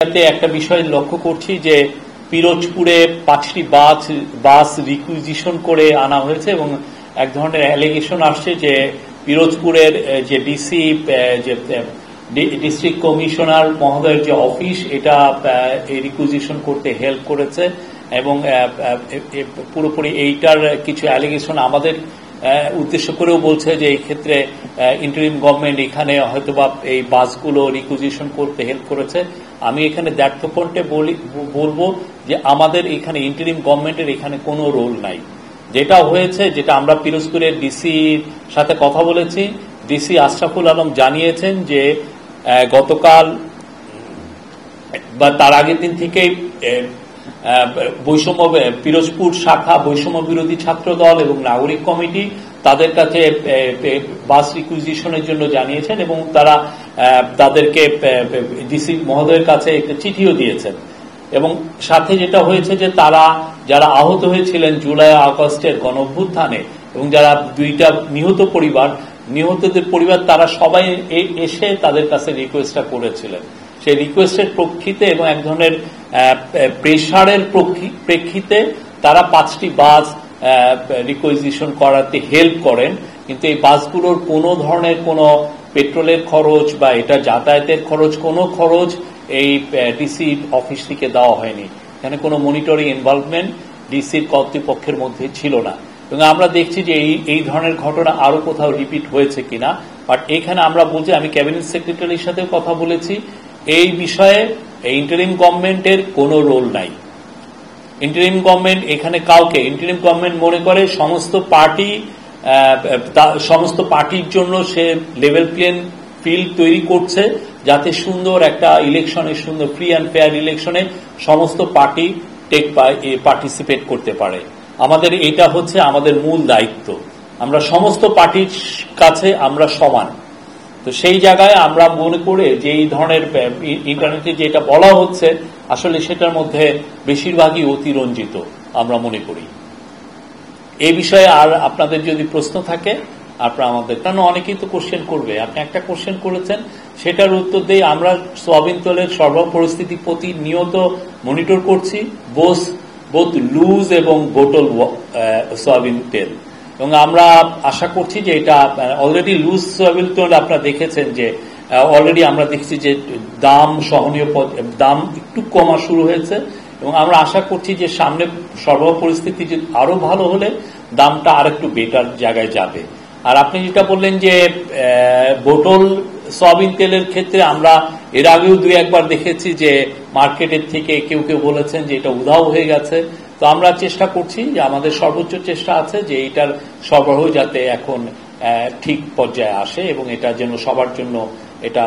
একটা বিষয় লক্ষ্য করছি যে পিরোজপুরে 5টি বাস রিকুইজিশন করে আনা হয়েছে এবং এক ধরনের অ্যালিগেশন আসছে যে পিরোজপুরের যে ডিসি যে ডিস্ট্রিক্ট কমিশনার মহোদয়ের যে অফিস এটা এই রিকুইজিশন করতে হেল্প করেছে এবং পুরোপুরি এইটার কিছু অ্যালিগেশন আমাদের উদ্দেশ্য করেও বলছে যে এই ক্ষেত্রে ইন্টারিম গভর্নমেন্ট এখানে হয়তোবা এই বাসগুলো রিকুইজিশন করতে হেল্প করেছে। আমি এখানে দ্ব্যর্থকণ্ঠে বলবো যে আমাদের এখানে ইন্টারিম গভর্নমেন্টের এখানে কোনো রোল নাই। যেটা হয়েছে, যেটা আমরা পিরোজপুরের ডিসির সাথে কথা বলেছি, ডিসি আশরাফুল আলম জানিয়েছেন যে গতকাল বা তার আগের দিন থেকেই বৈষম্য পিরোজপুর শাখা বৈষম্য বিরোধী ছাত্র দল এবং নাগরিক কমিটি তাদের কাছে বাস রিকুইজিশনের জন্য জানিয়েছেন এবং তারা তাদেরকে ডিসি মহোদয়ের কাছে একটা চিঠিও দিয়েছেন এবং সাথে যেটা হয়েছে যে তারা যারা আহত হয়েছিলেন জুলাই আগস্টের গণঅভ্যুত্থানে এবং যারা দুইটা নিহতদের পরিবার তারা সবাই এসে তাদের কাছে রিকোয়েস্টটা করেছিলেন। সেই রিকোয়েস্টের প্রেক্ষিতে এবং এক ধরনের প্রেসারের প্রেক্ষিতে তারা 5টি বাস রিকুইজিশন করাতে হেল্প করেন, কিন্তু এই বাসগুলোর কোনো ধরনের কোনো পেট্রোলের খরচ বা এটা যাতায়াতের খরচ কোনো খরচ এই ডিসি অফিস থেকে দেওয়া হয়নি। এখানে কোনো মনিটরিং ইনভলভমেন্ট ডিসির কর্তৃপক্ষের মধ্যে ছিল না এবং আমরা দেখছি যে এই ধরনের ঘটনা আরো কোথাও রিপিট হয়েছে কিনা। বাট এখানে আমরা বলছি, আমি ক্যাবিনেট সেক্রেটারির সাথে কথা বলেছি, এই বিষয়ে ইন্টারিম গভর্নমেন্টের কোনো রোল নাই। ইন্টারিম গভর্নমেন্ট এখানে কাউকে, ইন্টারিম গভর্নমেন্ট মনে করে সমস্ত পার্টির জন্য সে লেভেল প্লেইং ফিল্ড তৈরি করছে যাতে সুন্দর একটা ইলেকশনে, সুন্দর ফ্রি অ্যান্ড ফেয়ার ইলেকশনে সমস্ত পার্টি পার্টিসিপেট করতে পারে। আমাদের এটা হচ্ছে আমাদের মূল দায়িত্ব। আমরা সমস্ত পার্টির কাছে আমরা সমান। তো সেই জায়গায় আমরা মনে করে যে এই ধরনের ইন্টারনেটে যেটা বলা হচ্ছে আসলে সেটার মধ্যে বেশিরভাগই অতিরঞ্জিত আমরা মনে করি। এই বিষয়ে আর আপনাদের যদি প্রশ্ন থাকে আপনারা আমাদের, কারণ অনেকেই তো কোশ্চেন করবে, আপনি একটা কোশ্চেন করেছেন সেটার উত্তর দিয়ে আমরা সয়াবিন তেলের সরবরাহ পরিস্থিতি প্রতিনিয়ত মনিটর করছি, বোথ লুজ এবং বোটল সয়াবিন তেল, এবং আমরা আশা করছি যে এটা অলরেডি লুজ সয়াবিন তেল আপনারা দেখেছেন যে অলরেডি আমরা দেখছি যে দাম সহনীয়, দাম একটু কমা শুরু হয়েছে এবং আমরা আশা করছি যে সামনে সরবরাহ পরিস্থিতি আরো ভালো হলে দামটা আর একটু বেটার জায়গায় যাবে। আর আপনি যেটা বললেন যে বোতল সয়াবিন তেলের ক্ষেত্রে আমরা এর আগেও 2-1 বার দেখেছি যে মার্কেটের থেকে কেউ বলেছেন যে এটা উধাও হয়ে গেছে। তো আমরা চেষ্টা করছি যে আমাদের সর্বোচ্চ চেষ্টা আছে যে এটার সরবরাহ যাতে এখন ঠিক পর্যায়ে আসে এবং এটা যেন সবার জন্য এটা